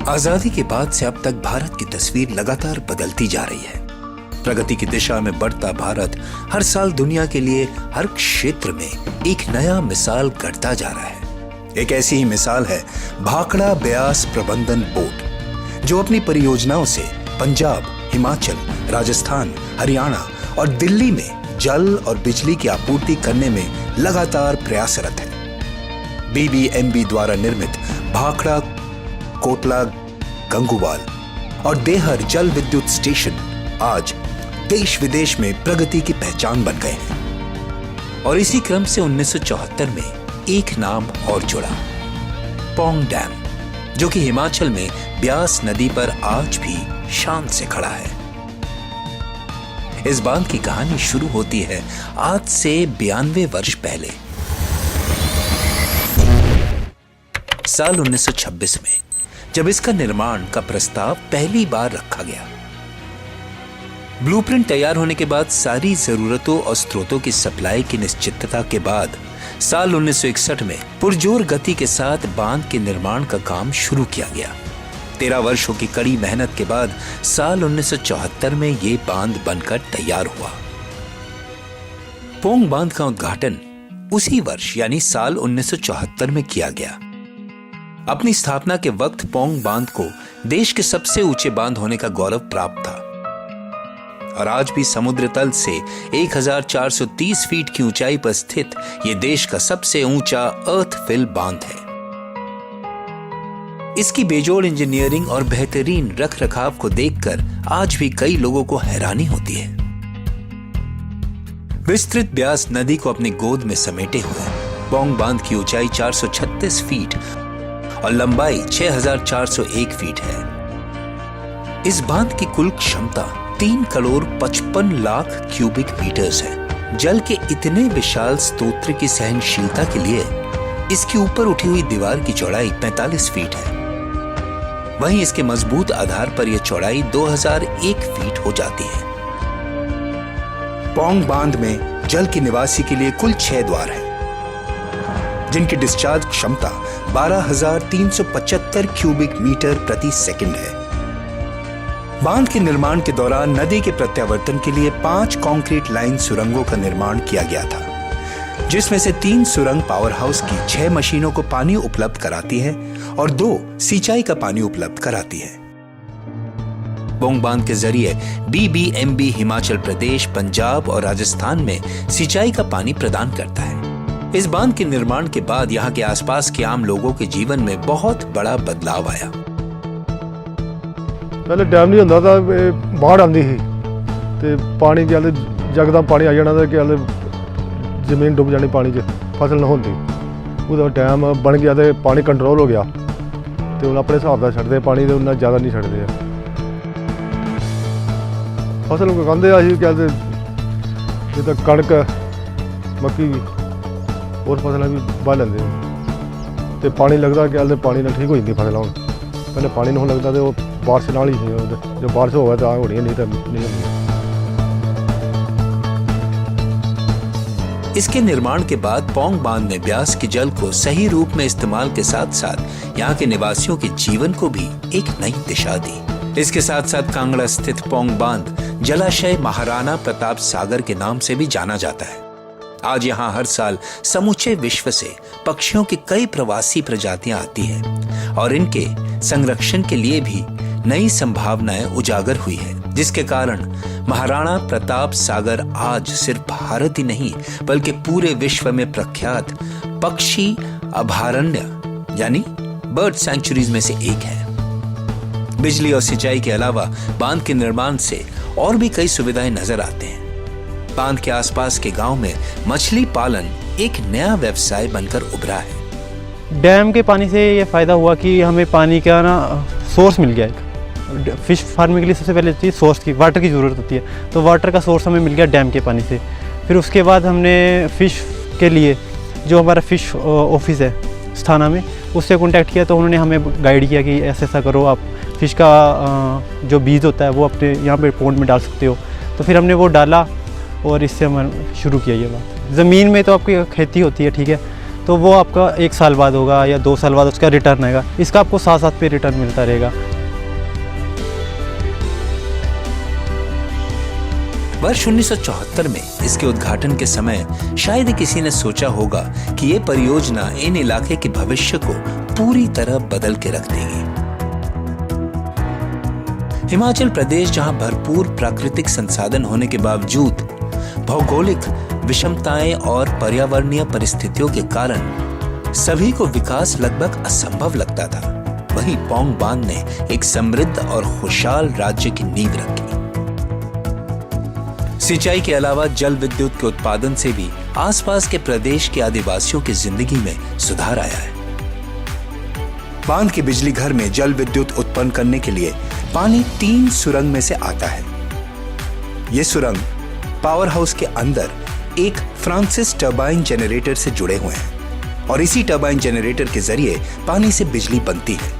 आजादी के बाद से अब तक भारत की तस्वीर लगातार बदलती जा रही है। प्रगति की दिशा में बढ़ता भारत हर साल दुनिया के लिए हर क्षेत्र में एक नया मिसाल गढ़ता जा रहा है। एक ऐसी ही मिसाल है भाखड़ा ब्यास प्रबंधन बोर्ड, जो अपनी परियोजनाओं से पंजाब, हिमाचल, राजस्थान, हरियाणा और दिल्ली में जल और बिजली की आपूर्ति करने में लगातार प्रयासरत है। बीबीएमबी द्वारा निर्मित भाखड़ा, कोटला, गंगूवाल और देहर जल विद्युत स्टेशन आज देश विदेश में प्रगति की पहचान बन गए हैं। और इसी क्रम से 1974 में एक नाम और जुड़ा, पौंग डैम, जो कि हिमाचल में ब्यास नदी पर आज भी शान से खड़ा है। इस बांध की कहानी शुरू होती है आज से 92 वर्ष पहले, साल 1926 में, जब इसका निर्माण का प्रस्ताव पहली बार रखा गया। ब्लूप्रिंट तैयार होने के बाद सारी जरूरतों और स्रोतों की सप्लाई की निश्चितता के बाद साल 1961 में पुरजोर गति के साथ बांध के निर्माण का काम शुरू किया गया। 13 वर्षों की कड़ी मेहनत के बाद साल 1974 में ये बांध बनकर तैयार हुआ। पौंग बांध का उद्घाटन उसी वर्ष यानी साल 1974 में किया गया। अपनी स्थापना के वक्त पौंग बांध को देश के सबसे ऊंचे बांध होने का गौरव प्राप्त था और आज भी समुद्र तल से 1430 फीट की ऊंचाई पर स्थित यह देश का सबसे ऊंचा अर्थ फिल बांध है। इसकी बेजोड़ इंजीनियरिंग और बेहतरीन रख रखाव को देखकर आज भी कई लोगों को हैरानी होती है। विस्तृत ब्यास नदी को अपनी गोद में समेटे हुए पौंग बांध की ऊंचाई 436 फीट और लंबाई 6401 फीट है। इस बांध की कुल क्षमता 3 करोड़ 55 लाख क्यूबिक मीटर्स है। जल के इतने विशाल स्तोत्र की सहनशीलता के लिए इसके ऊपर उठी हुई दीवार की चौड़ाई 45 फीट है। वहीं इसके मजबूत आधार पर यह चौड़ाई 2001 फीट हो जाती है। पौंग बांध में जल की निवासी के लिए कुल 6 द्वार हैं, जिनकी डिस्चार्ज क्षमता 12,375 क्यूबिक मीटर प्रति सेकंड है। बांध के निर्माण के दौरान नदी के प्रत्यावर्तन के लिए 5 कंक्रीट लाइन सुरंगों का निर्माण किया गया था, जिसमें से 3 सुरंग पावर हाउस की 6 मशीनों को पानी उपलब्ध कराती है और 2 सिंचाई का पानी उपलब्ध कराती है। पौंग बांध के जरिए बीबीएमबी हिमाचल प्रदेश, पंजाब और राजस्थान में सिंचाई का पानी प्रदान करता है। इस बांध के निर्माण के बाद यहाँ के आसपास के आम लोगों के जीवन में बहुत बड़ा बदलाव आया। पहले डैम नहीं होता था, बाढ़ आती थी तो पानी जल जगदम पानी आ जाना था कि जमीन डुब जानी पानी च, फसल ना होती। उधर डैम बन गया तो पानी कंट्रोल हो गया तो हम अपने हिसाब से छड्डदे पानी, तो उन्ना ज़्यादा नहीं छड्डदे। फसल उगांदे असीं कहते जिद्दां कणक, मक्की और फसलें भी बह लेंदे ते पानी लगता कि पानी नाल ठीक हो जाती फसल। हुण पहले पानी नहीं लगता तो बारिश नाल ही थी, जो बारिश होवे तो होनी, नहीं तो नहीं होनी। इसके निर्माण के बाद पौंग बांध ने ब्यास के जल को सही रूप में इस्तेमाल के साथ साथ यहाँ के निवासियों के जीवन को भी एक नई दिशा दी। इसके साथ साथ कांगड़ा स्थित पौंग बांध जलाशय महाराणा प्रताप सागर के नाम से भी जाना जाता है। आज यहाँ हर साल समूचे विश्व से पक्षियों की कई प्रवासी प्रजातियां आती हैं और इनके संरक्षण के लिए भी नई संभावनाएं उजागर हुई है, जिसके कारण महाराणा प्रताप सागर आज सिर्फ भारत ही नहीं बल्कि पूरे विश्व में प्रख्यात पक्षी अभयारण्य यानी बर्ड सैंक्चुरीज में से एक है। बिजली और सिंचाई के अलावा बांध के निर्माण से और भी कई सुविधाएं नजर आते हैं। बांध के आसपास के गांव में मछली पालन एक नया व्यवसाय बनकर उभरा है। डैम के पानी से ये फ़ायदा हुआ कि हमें पानी का सोर्स मिल गया। एक फिश फार्मिंग के लिए सबसे पहले चीज़ सोर्स की, वाटर की ज़रूरत होती है, तो वाटर का सोर्स हमें मिल गया डैम के पानी से। फिर उसके बाद हमने फ़िश के लिए जो हमारा फ़िश ऑफिस है स्थाना में, उससे कॉन्टैक्ट किया तो उन्होंने हमें गाइड किया कि ऐसा ऐसा करो, आप फ़िश का जो बीज होता है वो अपने यहाँ पे पॉन्ड में डाल सकते हो। तो फिर हमने वो डाला और इससे हम शुरू किया ये बात। ज़मीन में तो आपकी खेती होती है, ठीक है, तो वो आपका 1 साल बाद होगा या 2 साल बाद उसका रिटर्न आएगा। इसका आपको साथ-साथ पे रिटर्न मिलता रहेगा। वर्ष 1974 में इसके उद्घाटन के समय शायद ही किसी ने सोचा होगा कि ये परियोजना इन इलाके के भविष्य को पूरी तरह बदल के रख देगी। हिमाचल प्रदेश, जहां भरपूर प्राकृतिक संसाधन होने के बावजूद भौगोलिक विषमताएं और पर्यावरणीय परिस्थितियों के कारण सभी को विकास लगभग असंभव लगता था, वहीं पौंग बांध ने एक समृद्ध और खुशहाल राज्य की नींव रखी। सिंचाई के अलावा जल विद्युत के उत्पादन से भी आसपास के प्रदेश के आदिवासियों की जिंदगी में सुधार आया है। बांध के बिजली घर में जल विद्युत उत्पन्न करने के लिए पानी 3 सुरंग में से आता है। ये सुरंग पावर हाउस के अंदर एक फ्रांसिस टरबाइन जनरेटर से जुड़े हुए हैं और इसी टरबाइन जनरेटर के जरिए पानी से बिजली बनती है।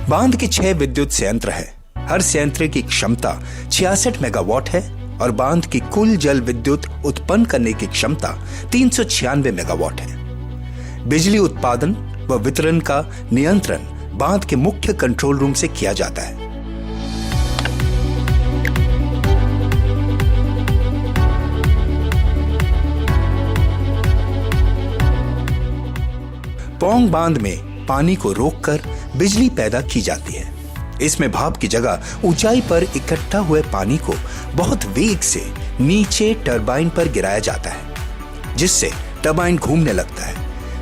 बांध के 6 विद्युत संयंत्र हैं। हर संयंत्र की क्षमता 66 मेगावाट है और बांध की कुल जल विद्युत उत्पन्न करने की क्षमता 396 मेगावाट है। बिजली उत्पादन व वितरण का नियंत्रण बांध के मुख्य कंट्रोल रूम से किया जाता है। पौंग बांध में पानी को रोककर बिजली पैदा की जाती है। इसमें भाप की जगह ऊंचाई पर इकट्ठा हुए पानी को बहुत वेग से नीचे टरबाइन पर गिराया जाता है, जिससे टरबाइन घूमने लगता है,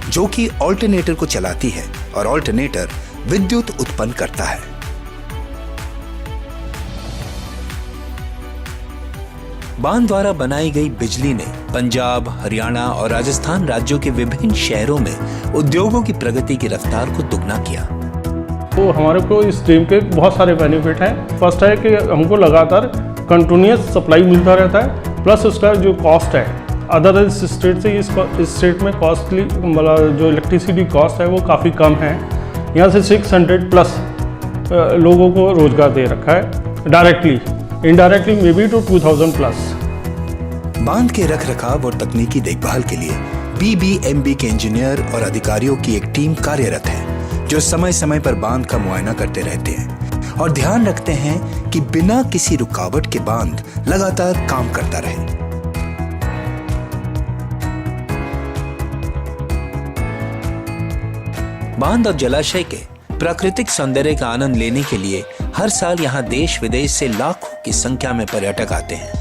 जो कि ऑल्टरनेटर को चलाती है और ऑल्टरनेटर विद्युत उत्पन्न करता है। बांध द्वारा बनाई गई बिजली ने पंजाब, हरियाणा और राजस्थान राज्यों के विभिन्न शहरों में उद्योगों की प्रगति की रफ्तार को दुगना किया। तो हमारे को इस स्कीम के बहुत सारे बेनिफिट हैं। फर्स्ट है कि हमको लगातार कंटिन्यूस सप्लाई मिलता रहता है, प्लस उसका जो कॉस्ट है अदर स्टेट से इस स्टेट में कॉस्टली मतलब जो इलेक्ट्रिसिटी कॉस्ट है वो काफ़ी कम है। यहाँ से 600 प्लस लोगों को रोजगार दे रखा है directly, indirectly may be to 2000 plus. बांध के रखरखाव और तकनीकी देखभाल के लिए BBMB के इंजीनियर और अधिकारियों की एक टीम कार्यरत है, जो समय समय पर बांध का मुआयना करते रहते हैं और ध्यान रखते हैं कि बिना किसी रुकावट के बांध लगातार काम करता रहे। बांध और जलाशय के प्राकृतिक सौंदर्य का आनंद लेने के लिए हर साल यहाँ देश विदेश से लाखों की संख्या में पर्यटक आते हैं।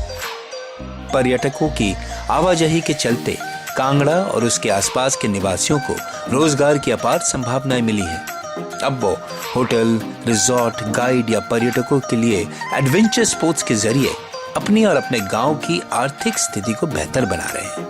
पर्यटकों की आवाजाही के चलते कांगड़ा और उसके आसपास के निवासियों को रोजगार की अपार संभावनाएं मिली है। अब वो होटल, रिजॉर्ट, गाइड या पर्यटकों के लिए एडवेंचर स्पोर्ट्स के जरिए अपनी और अपने गांव की आर्थिक स्थिति को बेहतर बना रहे हैं।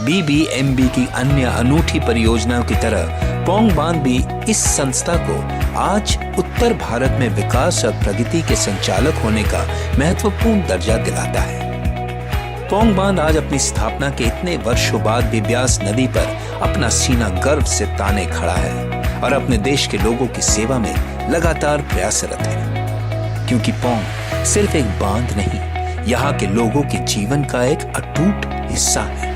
BBMB की अन्य अनूठी परियोजनाओं की तरह पौंग बांध भी इस संस्था को आज उत्तर भारत में विकास और प्रगति के संचालक होने का महत्वपूर्ण दर्जा दिलाता है। पौंग बांध आज अपनी स्थापना के इतने वर्षों बाद भी ब्यास नदी पर अपना सीना गर्व से ताने खड़ा है और अपने देश के लोगों की सेवा में लगातार प्रयासरत है, क्योंकि पौंग सिर्फ एक बांध नहीं, यहाँ के लोगों के जीवन का एक अटूट हिस्सा है।